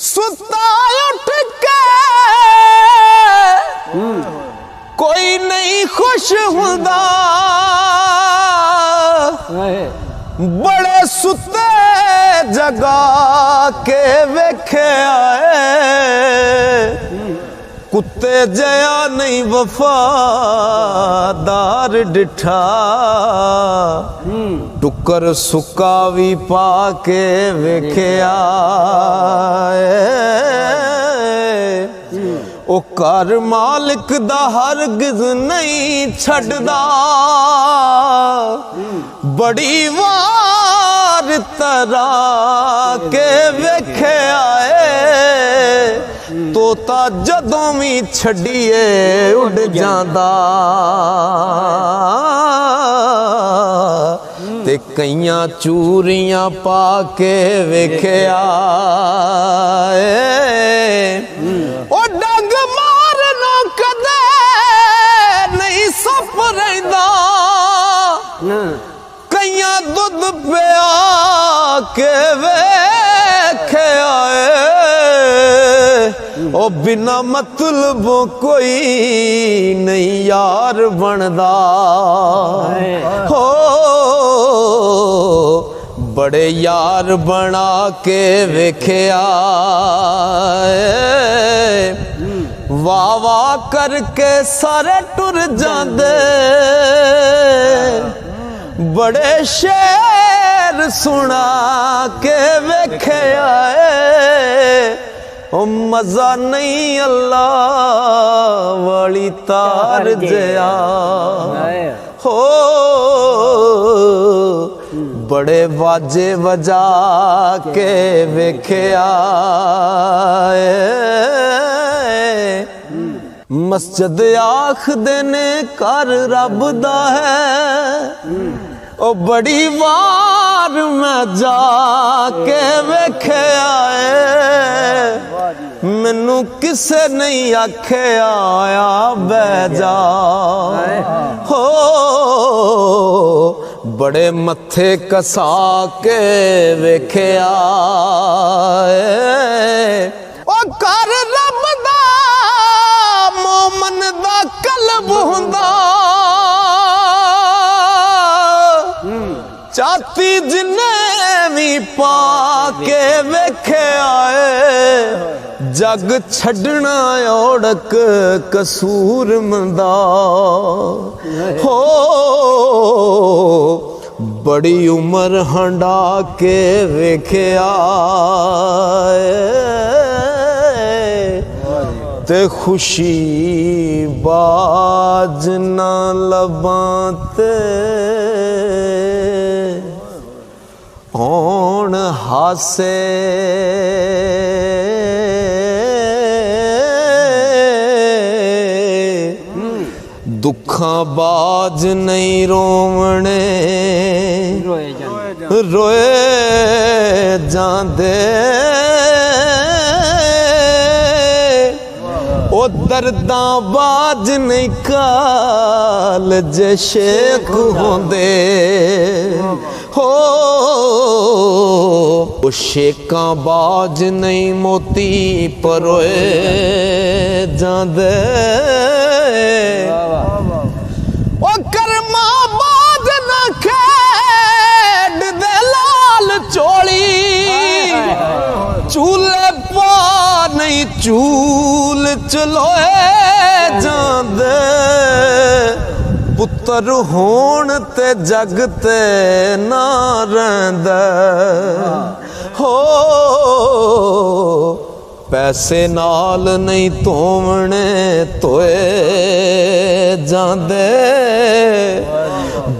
सुता उठ के कोई नहीं खुश हुंदा, बड़े सुते जगा के वेखे आए। कुत्ते जया नहीं वफादार डिठा, टुकर सुका भी पा के वेखे आए। ओ घर मालिक दा हरगिज नहीं छड़दा, बड़ी वार तरा के वेखे आए। तोता जदों भी छड़िए उड़ जांदा, ते कईयां चूरियां पा के वेखे आए। ओ डंग मारना कदे नहीं सप रहिंदा, कईयां दुध पिया के वेखे आए। ओ बिना मतलब कोई नहीं यार बनदा, हो बड़े यार बना के वेखे आए। वाह वाह करके सारे टुर जांदे, बड़े शेर सुना के वेखे आए। ओ मजा नहीं अल्लाह वाली तार जया, हो बड़े बाजे बजा के वेखे आए। मस्जिद आख देने कर रब दा है, ओ बड़ी वार मैं जाके वेखे आए। मैनू किसे नहीं आखे आया बैजा, हो बड़े मथे कसा के वेखे आए। ओ कर रब दा मोमन दा कल्ब हुंदा, चाती जिन्ने भी पा के वेखे आए। जग छड़ना ओड़क कसूर मंदा, हो बड़ी उम्र हंडा के वेखे आए। ते खुशी बाज ना लबाते, होण हासे दुखा बाज नहीं रोवणे, रोए जांदे। ओ दर्दां बाज नहीं काल जे शेख होंदे, हो ओ शेकां बाज नहीं मोती परोए जांदे। ओ कर्मा बाज ना खेड दे लाल चोली, चूल्हे पा नहीं चूल चलोए जांदे। पुत्र होण ते जग ते ना रहिंदा, हो पैसे नाल नहीं धोवणे धोए जांदे।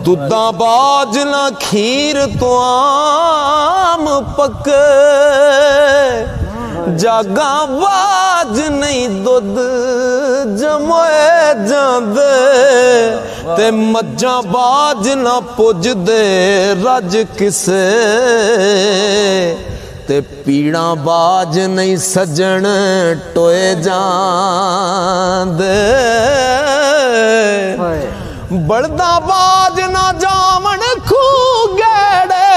दुद्धा बाज ना खीर तो आम पके, जागा बाज नहीं दुध जमोए जांदे। ते मज्जां बाज ना पुजदे रज किसे, ते पीड़ा बाज नहीं सजन टोए जांदे। बलदा बाज ना जावन खू गैड़े,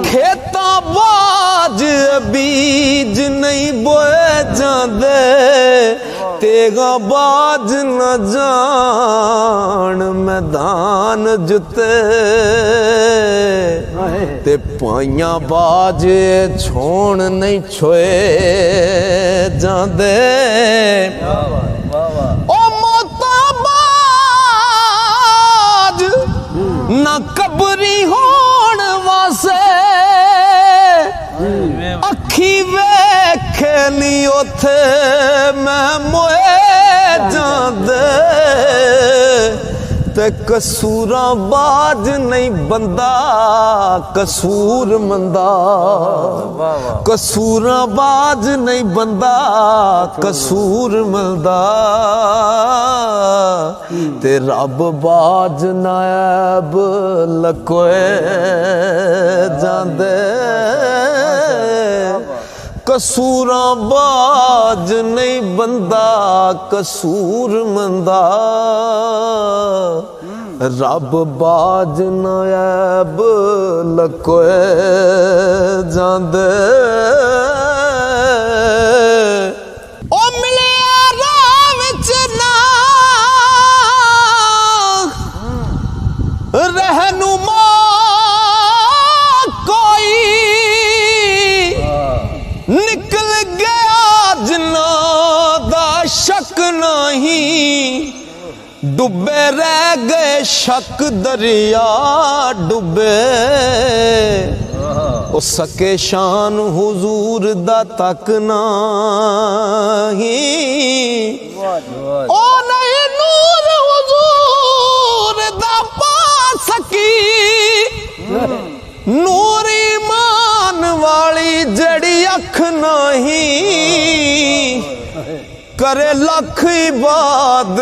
खेता बाज बीज नहीं बोए जाते तेगा बाज न जान मैदान जुते ते पाइया बाज छोड़ नहीं छोए जाते ओ मोता बाज ना कबरी होण वासे अखी वेखे नी उथे मैं मोए जांदे ते कसूरा बाज नहीं बंदा कसूर मंदा कसूरा बाज नहीं बंदा कसूर मंदा ते रब बाज नायब लकोए जांदे कसूरा बाज नहीं बंदा कसूर मंदा रब बाज नायब लकोए जांदे ओ मिले राह विच ना रहनुमा कोई निकल गया जिन्ना दा शक नहीं डुबे रह गए शक दरिया डुबे ओ सके शान हुजूर दा तक नहीं ओ नहीं नूर हुजूर दा पा सकी नूर ईमान वाली जड़ी अख नहीं करे लख इबाद